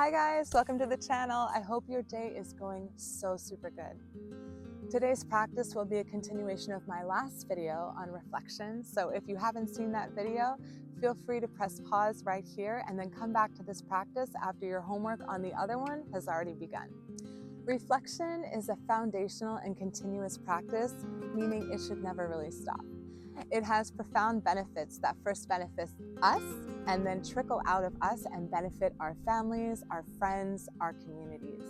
Hi guys, welcome to the channel. I hope your day is going so super good. Today's practice will be a continuation of my last video on reflection. So if you haven't seen that video, feel free to press pause right here and then come back to this practice after your homework on the other one has already begun. Reflection is a foundational and continuous practice, meaning it should never really stop. It has profound benefits that first benefit us and then trickle out of us and benefit our families, our friends, our communities.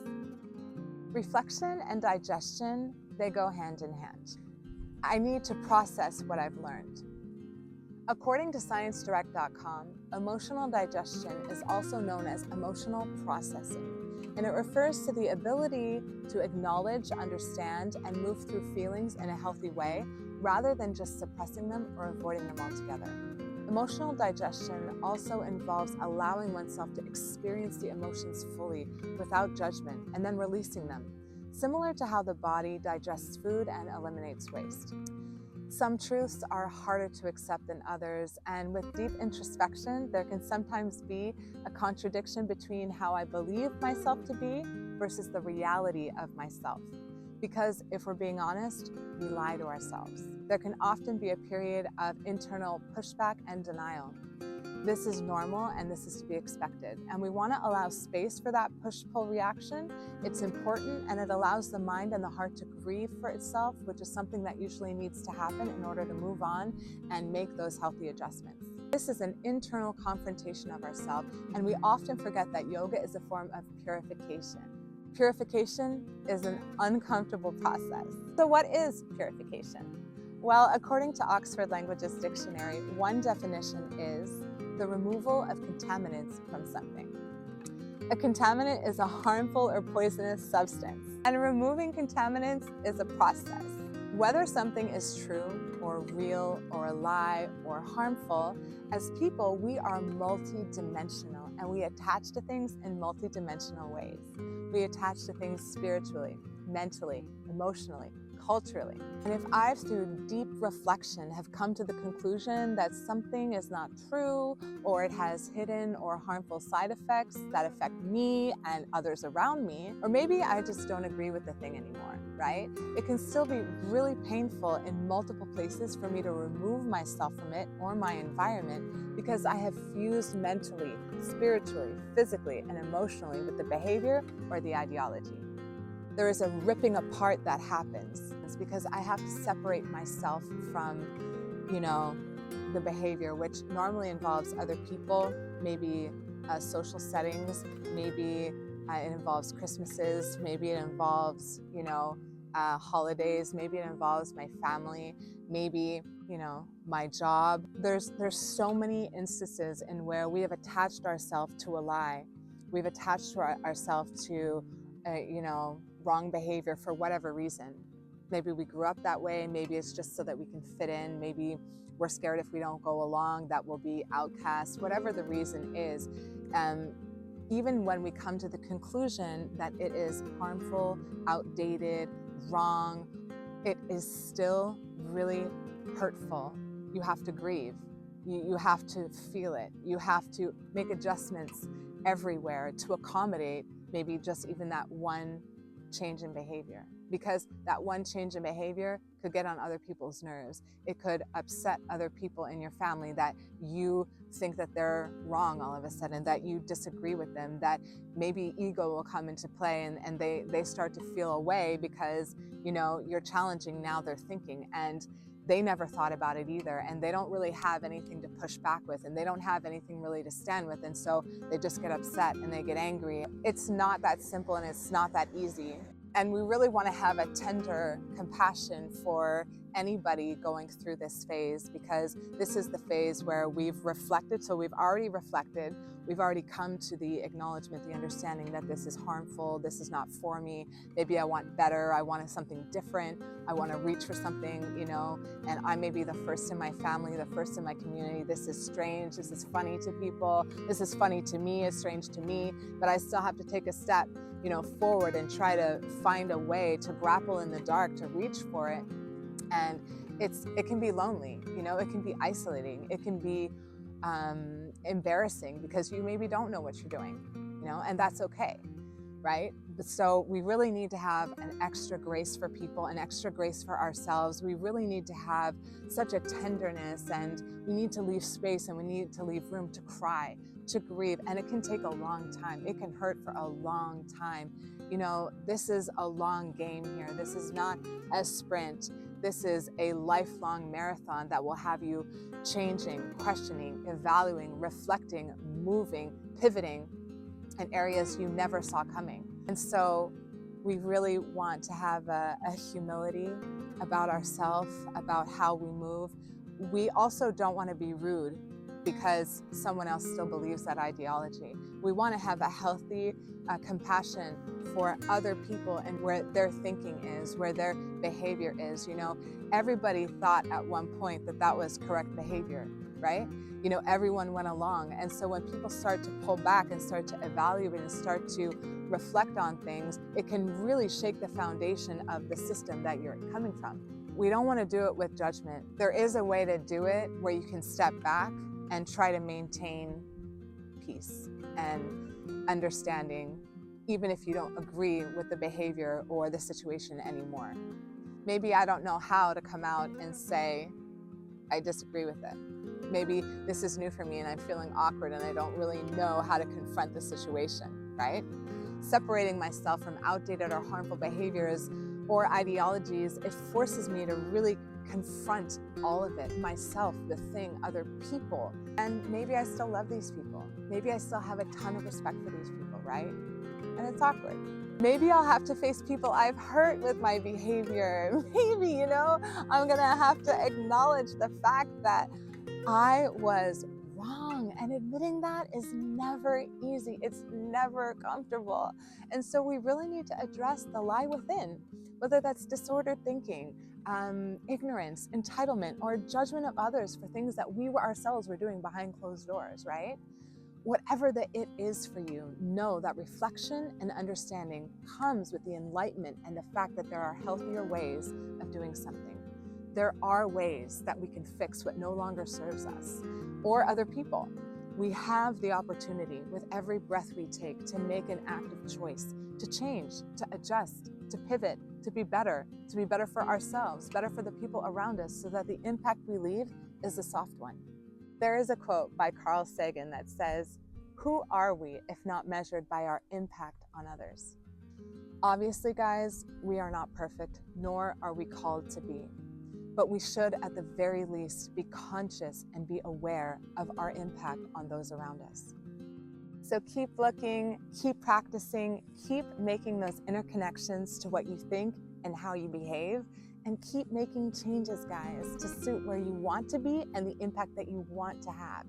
Reflection and digestion, they go hand in hand. I need to process what I've learned. According to ScienceDirect.com, emotional digestion is also known as emotional processing, and it refers to the ability to acknowledge, understand, and move through feelings in a healthy way, rather than just suppressing them or avoiding them altogether. Emotional digestion also involves allowing oneself to experience the emotions fully without judgment and then releasing them, similar to how the body digests food and eliminates waste. Some truths are harder to accept than others, and with deep introspection, there can sometimes be a contradiction between how I believe myself to be versus the reality of myself. Because if we're being honest, we lie to ourselves. There can often be a period of internal pushback and denial. This is normal and this is to be expected. And we want to allow space for that push-pull reaction. It's important and it allows the mind and the heart to grieve for itself, which is something that usually needs to happen in order to move on and make those healthy adjustments. This is an internal confrontation of ourselves, and we often forget that yoga is a form of purification. Purification is an uncomfortable process. So what is purification? Well, according to Oxford Languages Dictionary, one definition is the removal of contaminants from something. A contaminant is a harmful or poisonous substance, and removing contaminants is a process. Whether something is true or real or a lie or harmful, as people, we are multidimensional and we attach to things in multidimensional ways. We attach to things spiritually, mentally, emotionally, culturally. And if I, through deep reflection, have come to the conclusion that something is not true, or it has hidden or harmful side effects that affect me and others around me, or maybe I just don't agree with the thing anymore, right? It can still be really painful in multiple places for me to remove myself from it or my environment because I have fused mentally, spiritually, physically, and emotionally with the behavior or the ideology. There is a ripping apart that happens. It's because I have to separate myself from, the behavior, which normally involves other people, maybe social settings, maybe it involves Christmases, maybe it involves, holidays, maybe it involves my family, maybe, my job. There's so many instances in where we have attached ourselves to a lie. We've attached ourselves to, wrong behavior for whatever reason. Maybe we grew up that way, maybe it's just so that we can fit in, maybe we're scared if we don't go along that we'll be outcast, whatever the reason is. Even when we come to the conclusion that it is harmful, outdated, wrong, it is still really hurtful. You have to grieve. You have to feel it. You have to make adjustments everywhere to accommodate maybe just even that one change in behavior, because that one change in behavior could get on other people's nerves. It could upset other people in your family, that you think that they're wrong all of a sudden, that you disagree with them, that maybe ego will come into play and they start to feel away because you're challenging now their thinking, and they never thought about it either, and they don't really have anything to push back with, and they don't have anything really to stand with, and so they just get upset and they get angry. It's not that simple and it's not that easy. And we really want to have a tender compassion for anybody going through this phase, because this is the phase where we've reflected. So we've already reflected, we've already come to the acknowledgement, the understanding that this is harmful, this is not for me. Maybe I want better, I want something different, I want to reach for something, and I may be the first in my family, the first in my community. This is strange, this is funny to people, this is funny to me, it's strange to me, but I still have to take a step forward and try to find a way to grapple in the dark, to reach for it. And it can be lonely, it can be isolating, it can be embarrassing because you maybe don't know what you're doing. and that's okay, right? So we really need to have an extra grace for people, an extra grace for ourselves. We really need to have such a tenderness, and we need to leave space, and we need to leave room to cry, to grieve. And it can take a long time. It can hurt for a long time. This is a long game here. This is not a sprint. This is a lifelong marathon that will have you changing, questioning, evaluating, reflecting, moving, pivoting in areas you never saw coming. And so we really want to have a humility about ourselves, about how we move. We also don't want to be rude because someone else still believes that ideology. We want to have a healthy compassion for other people and where their thinking is, where their behavior is. Everybody thought at one point that was correct behavior, right? Everyone went along. And so when people start to pull back and start to evaluate and start to reflect on things, it can really shake the foundation of the system that you're coming from. We don't want to do it with judgment. There is a way to do it where you can step back and try to maintain peace and understanding, even if you don't agree with the behavior or the situation anymore. Maybe I don't know how to come out and say, I disagree with it. Maybe this is new for me and I'm feeling awkward and I don't really know how to confront the situation, right? Separating myself from outdated or harmful behaviors or ideologies, it forces me to really confront all of it, myself, the thing, other people. And maybe I still love these people. Maybe I still have a ton of respect for these people, right? And it's awkward. Maybe I'll have to face people I've hurt with my behavior. Maybe, I'm gonna have to acknowledge the fact that I was wrong. And admitting that is never easy. It's never comfortable. And so we really need to address the lie within, whether that's disordered thinking, ignorance, entitlement, or judgment of others for things that we ourselves were doing behind closed doors, right? Whatever the it is for you, know that reflection and understanding comes with the enlightenment and the fact that there are healthier ways of doing something. There are ways that we can fix what no longer serves us or other people. We have the opportunity with every breath we take to make an active choice, to change, to adjust, to pivot, to be better for ourselves, better for the people around us, so that the impact we leave is a soft one. There is a quote by Carl Sagan that says, "Who are we if not measured by our impact on others?" Obviously, guys, we are not perfect, nor are we called to be. But we should, at the very least, be conscious and be aware of our impact on those around us. So keep looking, keep practicing, keep making those interconnections to what you think and how you behave, and keep making changes, guys, to suit where you want to be and the impact that you want to have.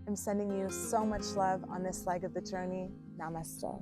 I'm sending you so much love on this leg of the journey. Namaste.